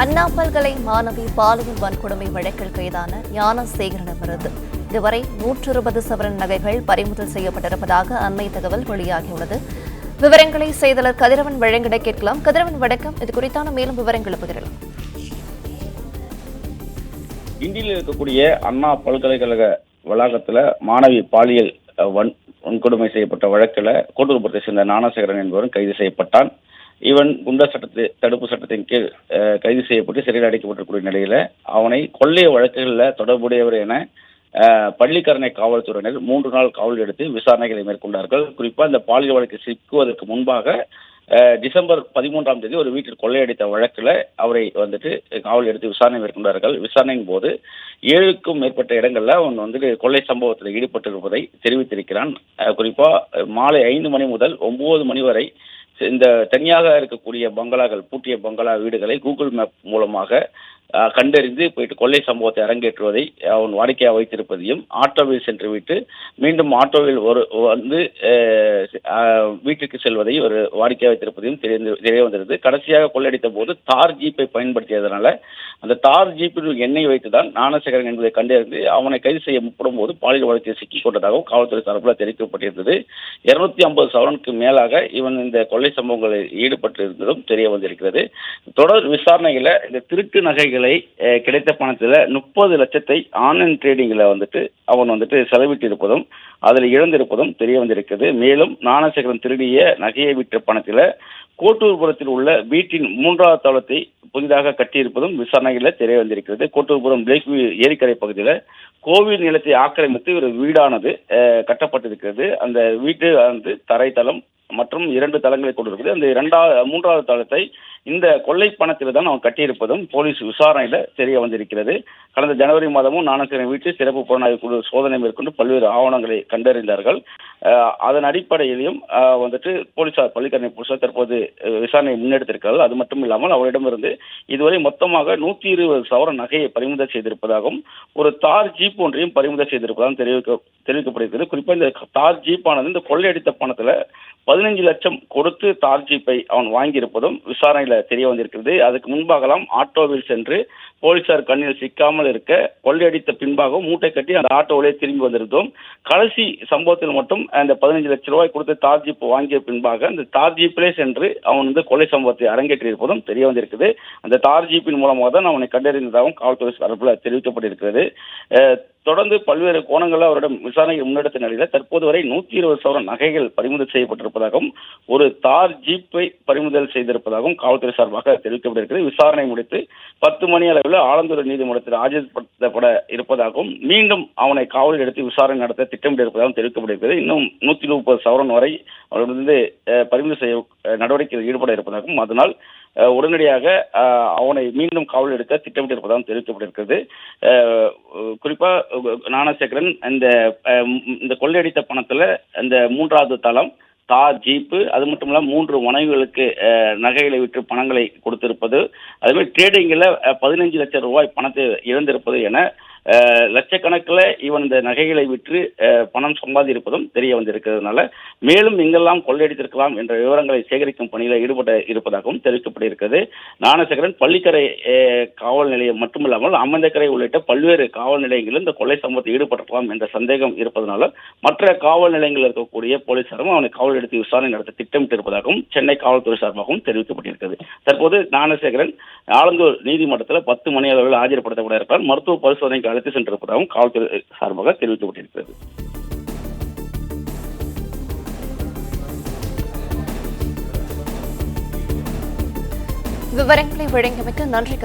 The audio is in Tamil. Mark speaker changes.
Speaker 1: அண்ணா பல்கலை மாணவி பாலியல் வன்கொடுமை வழக்கில் கைதான ஞானசேகரனிடமிருந்து இதுவரை 120 சவரன் நகைகள் பறிமுதல் செய்யப்பட்டிருப்பதாக அண்மை தகவல் வெளியாகியுள்ளது. விவரங்களை செய்தியாளர் கதிரவன் வழங்கிட கேட்கலாம். கதிரவன் வணக்கம். இது குறித்தான மேலும் விவரங்களை பகிரலாம்.
Speaker 2: இந்தியில் இருக்கக்கூடிய அண்ணா பல்கலைக்கழக வளாகத்தில் மாணவி பாலியல் வன்கொடுமை செய்யப்பட்ட வழக்கில் கோட்டூர்புரத்தை சேர்ந்த ஞானசேகரன் என்பவரும் கைது செய்யப்பட்டான். இவன் குண்டர் தடுப்பு சட்டத்தின் கீழ் கைது செய்யப்பட்டு சிறையில் அடைக்கப்பட்டிருக்கூடிய நிலையில அவனை கொள்ளை வழக்குகளில் தொடர்புடையவர் என பள்ளிக்கரணை காவல்துறையினர் 3 நாள் காவல் எடுத்து விசாரணைகளை மேற்கொண்டார்கள். குறிப்பாக இந்த பாலியல் வழக்கு சிக்குவதற்கு முன்பாக டிசம்பர் 13ஆம் தேதி ஒரு வீட்டில் கொள்ளையடித்த வழக்கில் அவரை காவல் எடுத்து விசாரணை மேற்கொண்டார்கள். விசாரணையின் போது 7க்கும் மேற்பட்ட இடங்கள்ல அவன் கொள்ளை சம்பவத்தில் ஈடுபட்டிருப்பதை தெரிவித்திருக்கிறான். குறிப்பாக மாலை 5 மணி முதல் 9 மணி வரை இந்த தனியாக இருக்கக்கூடிய பங்களாக்கள், பூட்டிய பங்களா வீடுகளை கூகுள் மேப் மூலமாக கண்டறிந்து போயிட்டு கொள்ளை சம்பவத்தை அரங்கேற்றுவதை அவன் வாடிக்கையாக வைத்திருப்பதையும், ஆட்டோவில் சென்று விட்டு மீண்டும் ஆட்டோவில் வீட்டுக்கு செல்வதை ஒரு வாடிக்கையாக வைத்திருப்பதையும் தெரிய வந்திருந்தது. கடைசியாக கொள்ளையடித்த போது தார் ஜீப்பை பயன்படுத்தியதனால அந்த தார் ஜீப்பில் எண்ணெய் வைத்துதான் ஞானசேகரன் என்பதை கண்டறிந்து அவனை கைது செய்ய முற்படும் போது பாலியல் வழக்கில் சிக்கிக் கொண்டதாகவும் காவல்துறை தரப்பில் தெரிவிக்கப்பட்டிருந்தது. 250 சவரனுக்கு மேலாக இவன் இந்த கொள்ளை சம்பவங்களில் ஈடுபட்டிருந்ததும் தெரிய வந்திருக்கிறது. தொடர் விசாரணைகளை இந்த திருட்டு நகைகள் கிடைத்த பணத்தில் 30 லட்சத்தை ஆன்லைன் ட்ரேடிங்ல அவன் செலவிட்டு இருப்பதும் அதில் இழந்திருப்பதும் தெரிய வந்திருக்கிறது. மேலும் ஞானசேகரன் திருடிய நகையை விற்ற பணத்தில் கோட்டூர்புரத்தில் உள்ள வீட்டின் 3வது தளத்தை புதிதாக கட்டியிருப்பதும் விசாரணைகளில் தெரிய வந்திருக்கிறது. கோட்டூர்புரம் பிளேக் ஏரிக்கரை பகுதியில் கோவில் நிலத்தை ஆக்கிரமித்து ஒரு வீடானது கட்டப்பட்டிருக்கிறது. அந்த வீட்டு தரைத்தளம் மற்றும் 2 தளங்களை கொண்டிருக்கிறது. அந்த 3வது தளத்தை இந்த கொள்ளை பணத்தில் தான் அவன் கட்டியிருப்பதும் போலீஸ் விசாரணையில தெரிய வந்திருக்கிறது. கடந்த ஜனவரி மாதமும் ஞானசேகரன் வீட்டு சிறப்பு புலனாய்வு குழு சோதனை மேற்கொண்டு பல்வேறு ஆவணங்களை கண்டறிந்தார்கள். அதன் அடிப்படையிலும் போலீசார், பள்ளிக்கரணை போலீசார் தற்போது விசாரணை முன்னெடுத்திருக்கிறார்கள். அது மட்டும் இல்லாமல் அவரிடமிருந்து இதுவரை மொத்தமாக 120 சவரன் நகையை பறிமுதல் செய்திருப்பதாகவும் ஒரு தார் ஜீப் ஒன்றையும் பறிமுதல் செய்திருப்பதாகவும் தெரிவிக்கப்படுகிறது. குறிப்பாக இந்த தார் ஜீப்பானது இந்த கொள்ளையடித்த பணத்துல 15 லட்சம் கொடுத்து தார் ஜீப்பை அவன் வாங்கியிருப்பதும் விசாரணையில தெரிய வந்திருக்கிறது. அதுக்கு முன்பாகலாம் ஆட்டோவில் சென்று போலீசார் கண்ணில் சிக்காமல் இருக்க கொள்ளையடித்த பின்பாகவும் மூட்டை கட்டி அந்த ஆட்டோவிலே திரும்பி வந்திருந்தோம். கடைசி சம்பவத்தில் மட்டும் அந்த 15 லட்சம் ரூபாய் கொடுத்து தார் ஜீப் வாங்கிய பின்பாக அந்த தார் ஜீப்பிலே சென்று அவன் கொள்ளை சம்பவத்தை அரங்கேற்றியிருப்பதும் தெரிய வந்திருக்கிறது. அந்த தார் ஜீப்பின் மூலமாக தான் அவனை கண்டறிந்ததாகவும் காவல்துறை தரப்பில் தெரிவிக்கப்பட்டிருக்கிறது. தொடர்ந்து பல்வேறு கோணங்களில் அவரிடம் விசாரணையை முன்னெடுத்த நிலையில் தற்போது வரை 120 சவரன் நகைகள் பறிமுதல் செய்யப்பட்டிருப்பதாகவும் ஒரு தார் ஜீப்பை பறிமுதல் செய்திருப்பதாகவும் காவல்துறை சார்பாக தெரிவிக்கப்பட்டிருக்கிறது. விசாரணை முடித்து 10 மணி அளவில் ஆலந்தூர் நீதிமன்றத்தில் ஆஜர்படுத்தப்பட இருப்பதாகவும் மீண்டும் அவனை காவலில் எடுத்து விசாரணை நடத்த திட்டமிட்டு இருப்பதாகவும் தெரிவிக்கப்பட்டிருக்கிறது. இன்னும் 130 சவரன் வரை அவரிடமிருந்து பறிமுதல் செய்ய நடவடிக்கையில் ஈடுபட இருப்பதாகவும் அதனால் உடனடியாக அவனை மீண்டும் காவல் எடுக்க திட்டமிட்டிருப்பதாகவும் தெரிவிக்கப்பட்டிருக்கிறது. குறிப்பாக ஞானசேகரன் இந்த கொள்ளையடித்த பணத்துல அந்த 3வது தளம், தார் ஜீப்பு, அது மட்டும் இல்லாமல் 3 மனைவிகளுக்கு நகைகளை விற்று பணங்களை கொடுத்திருப்பது, அதுமாதிரி ட்ரேடிங்கில் 15 லட்சம் ரூபாய் பணத்தை இழந்திருப்பது என லட்சக்கணக்கில் இவன் இந்த நகைகளை விற்று பணம் சம்பாதிப்பதும் தெரிய வந்திருக்கிறதுனால மேலும் எங்கெல்லாம் கொள்ளையடித்திருக்கலாம் என்ற விவரங்களை சேகரிக்கும் பணியில் ஈடுபட இருப்பதாகவும் தெரிவிக்கப்பட்டிருக்கிறது. ஞானசேகரன் பள்ளிக்கரை காவல் நிலையம் மட்டுமில்லாமல் அமந்தக்கரை உள்ளிட்ட பல்வேறு காவல் நிலையங்களில் இந்த கொள்ளை சம்பவத்தில் ஈடுபட்டிருக்கலாம் என்ற சந்தேகம் இருப்பதனால மற்ற காவல் நிலையங்களில் இருக்கக்கூடிய போலீசாரும் அவனை காவல் எடுத்து விசாரணை நடத்த திட்டமிட்டிருப்பதாகவும் சென்னை காவல்துறை சார்பாகவும் தெரிவிக்கப்பட்டிருக்கிறது. தற்போது ஞானசேகரன் ஆலந்தூர் நீதிமன்றத்தில் 10 மணி அளவில் ஆஜர்படுத்தப்பட இருக்கிறார். மருத்துவ பரிசோதனைக்கு அழைத்து சென்றிருப்பதாகவும் காவல்துறை சார்பாக தெரிவிக்கப்பட்டிருக்கிறது.
Speaker 1: விவரங்களை வழங்கியமைக்கு நன்றி.